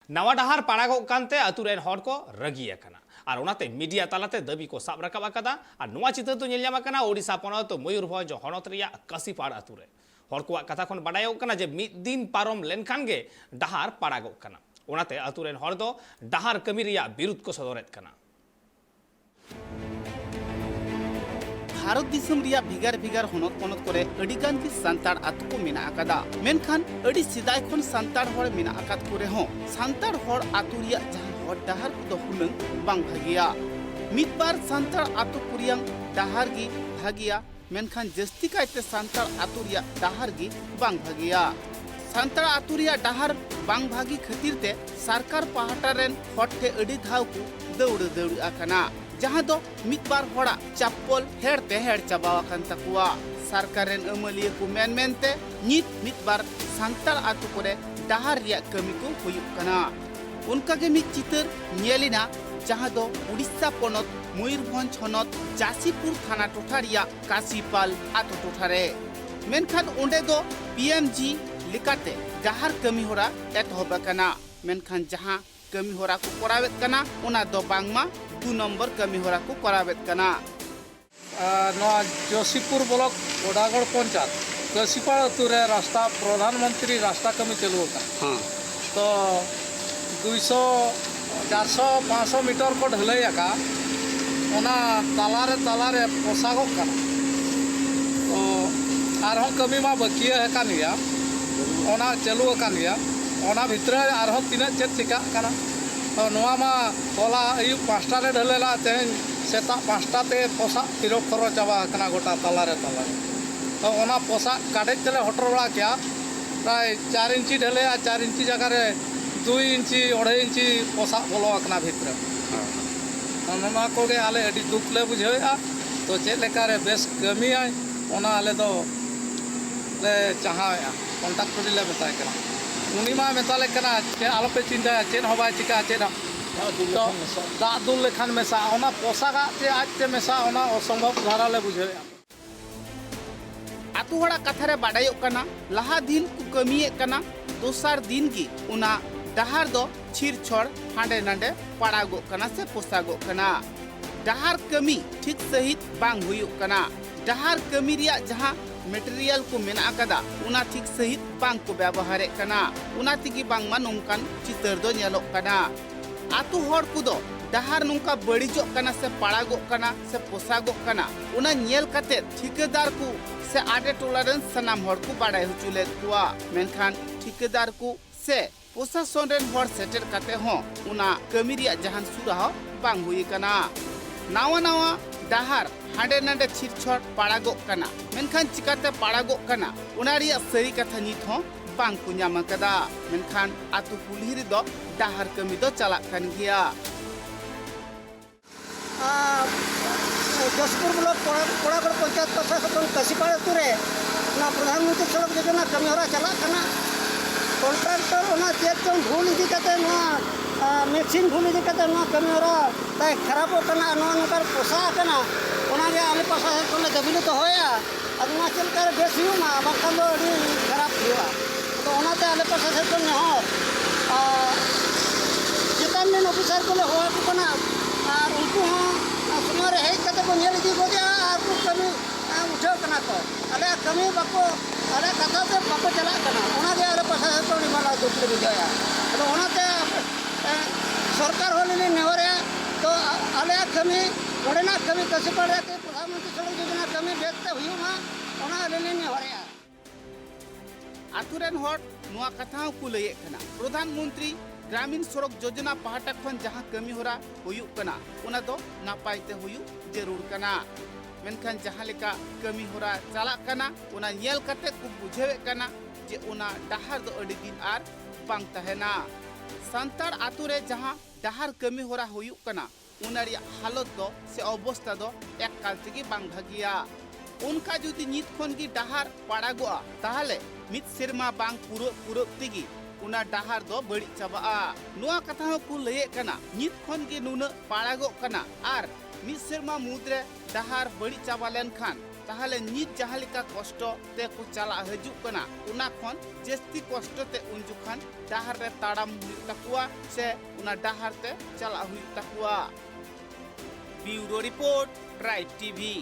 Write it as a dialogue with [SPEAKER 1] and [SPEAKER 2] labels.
[SPEAKER 1] नवा डहार पाड़ागोग कानते अतुरेन हर को रगी अकना और उनाते मीडिया तालाते दाबी को साब रकाब अकदा और नवा चित्र तो नेल ᱧᱟᱢ अकना ओडिशा पनत मयूरभंज हनत रिया काशीपाड़ अतुरे हर को कथा खन बाडायोग कना जे मिद दिन पारम लेनखान गे डहार पाड़ागोग कना उनाते अतुरेन हर दो डहार कमी रिया विरुद्ध को सदरेत कना।
[SPEAKER 2] भारत दिसम रिया भिगार भिगार हनत पनत करे अडिगान की संताड़ आतु को मेना आकादा मेनखान अडि सिदाय खन संताड़ हर मेना आकाद करे हो संताड़ हर आतु रिया जहां हर डहार को हुनंग बांग भागिया मिद बार संताड़ आतु कुरियांग डहार गी भागिया मेनखान जस्ती कायते संताड़ आतु रिया डहार गी बांग भागिया संताड़ आतु रिया डहार बांग भागी खातिर ते सरकार पाहटा रेन हटे अडि धाव को दौड़ आकना जहां दो मिद बार होड़ा चप्पल हेड़ते हेड़ चाबावाखान तकुआ सरकार अमलिया को मेन मेनते मिद बार संताड़ आतु करे डहार रिया कमी को हुयुक कना उनका के मिद चितर नेलिना जहां दो उड़ीसा पनत मयूरभंज हनत जासीपुर थाना टोठा रिया काशीपाल आतु टोठारे मेनखान ओंडे दो पीएमजी लिकाते डहार कमी होरा एतहब कना मेनखान जहां कमी होरा को करावेत कना उना दो बांगमा 2 नंबर कमी होरा को करावेत कना
[SPEAKER 3] जोशीपुर ब्लॉक ओडागढ़ पंचायत काशीपाड़ अतुरे रास्ता प्रधानमंत्री रास्ता कमी चलू हाँ तो 200 400 500 मीटर को ढलैया का तालारे पोसागो कना तो आरहों कमी मा बकिया है कान गया ओना चलू कान गया ओना भितर आरहों तीना चेक चिका कना तो नवा मा होला अयुब 5टा रे ढलेला तेन सेता 5टा ते पोसा तिरो खरो चाबा कना गोटा तालारे तो ओना पोसा काटे चले हटर बड़ा क्या प्राय 4 इंची ढले 4 इंची जगह रे 2 इंची 2.5 इंची पोसा बोलो कना भितर ओना को गे आले अडी दुख ले बुझेया तो चे लेका रे बेस कमी आय ओना आले तो ले चाहाया कांटेक्ट करी ले बताय कना उनी मा मेताले कना चे आलोपे चिंता चेन होबा चिका चेन तो दा दुल लेखान मेसा ओना पोसागा चे आज ते मेसा ओना असंभव धारा ले बुझेया
[SPEAKER 2] आतु होड़ा कथा रे बाडायो कना लहा दिन को कमिए कना दोसार दिन की उना डहार दो छिर छोड़ हांडे नांडे पाड़ागो कना से पोसागो कना डहार कमी ठीक सहित बांग हुयुक कना डहार कमी रिया जहां मटेरियल को मेना कदा उना ठीक सहित बांग को व्यवहार कना उना तिगी बांग मा नोंकान चितर दो नेलो कना आतु होड़ को दो डहार नोंका बड़ीजो कना से पाड़ागो कना से पोसागो कना उना नेल कते ठेकेदार को से आडे टोलरेंस सनाम होड़ को बाड़ाय हुचुले कुआ मेनखान ठेकेदार को से प्रशासन रेन होड़ सेटर कते हो उना कमी रिया जहान सुराह बांग हुई कना नावा डहार हांडे नांडे छिरछोड़ पाड़ागो कना मेनखान चिकाते पाड़ागो कना उना रिया सरी कथा नित हो बांग को ᱧᱟᱢ कदा मेनखान आतु कुल्ही रे दो डहार कमी दो चला कन गया
[SPEAKER 4] जोशीपुर ब्लॉक ओडागढ़ पंचायत प्रशासन काशीपाड़ अतुरे ना प्रधानमंत्री सड़क योजना कमी होरा चला कना कॉन्ट्रैक्टर ओना चेक चों भूल इदी कते मेसिन भूल इदी कते कमी होरा ताई खराब कना नोकर पोसा कना ओना गे आले पासा कोले दबिलो तो होया अदना चल कर बेस हुआ बाखान दो अडी खराब हुआ तो ओनाते आले पासा से कोने हो चिकन में ऑफिसर कोले होया को कना और उनको समय रे हेज कते को नेल इदी गोदिया और को कमी उठाव कना को आले कमी बाको आले कथा से बाको चला कना ओना गे आले पासा से तो निमाला दुख बुझाया तो ओनाते सरकार होले नेवरे तो आले कमी ओडेना कमी काशीपाड़ रे प्रधानमंत्री सड़क योजना कमी बेचते हुआ ओना आले नेवरे
[SPEAKER 2] आतुरेन होड़ नुआ कथा को लये कना प्रधानमंत्री ग्रामीण सड़क योजना पाहटा खन जहां कमी होरा हुयुक कना उना दो नापायते हुयु जरूर कना मेनखान जहां लेका कमी होरा चला कना उना नेल कते को बुझेवे कना जे उना डहार दो अडी दिन आर बांग तहेना संताड़ आतुरे जहां डहार कमी होरा हुयुक कना उना रिया हालत दो से अवस्था दो एक कालते की बांग भागिया उनका जुदी नित खन की डहार पाड़ागोआ ताहले मित सेरमा बांग पुरो तिगी उना डहार दो बड़ी चाबा नुआ कथा को लये कना नित खन की नुना पाड़ागो कना आर मित सेरमा मुद्रे डहार बड़ी चाबा लेन खान ताहले नित जहां लेका कष्ट ते को चला हजु कना उना खन जस्ती कष्ट ते उन जुखान डाहर रे ताड़ाम हुई तकुआ से उना डाहर ते चला हुई तकुआ। Bureau report tribe TV.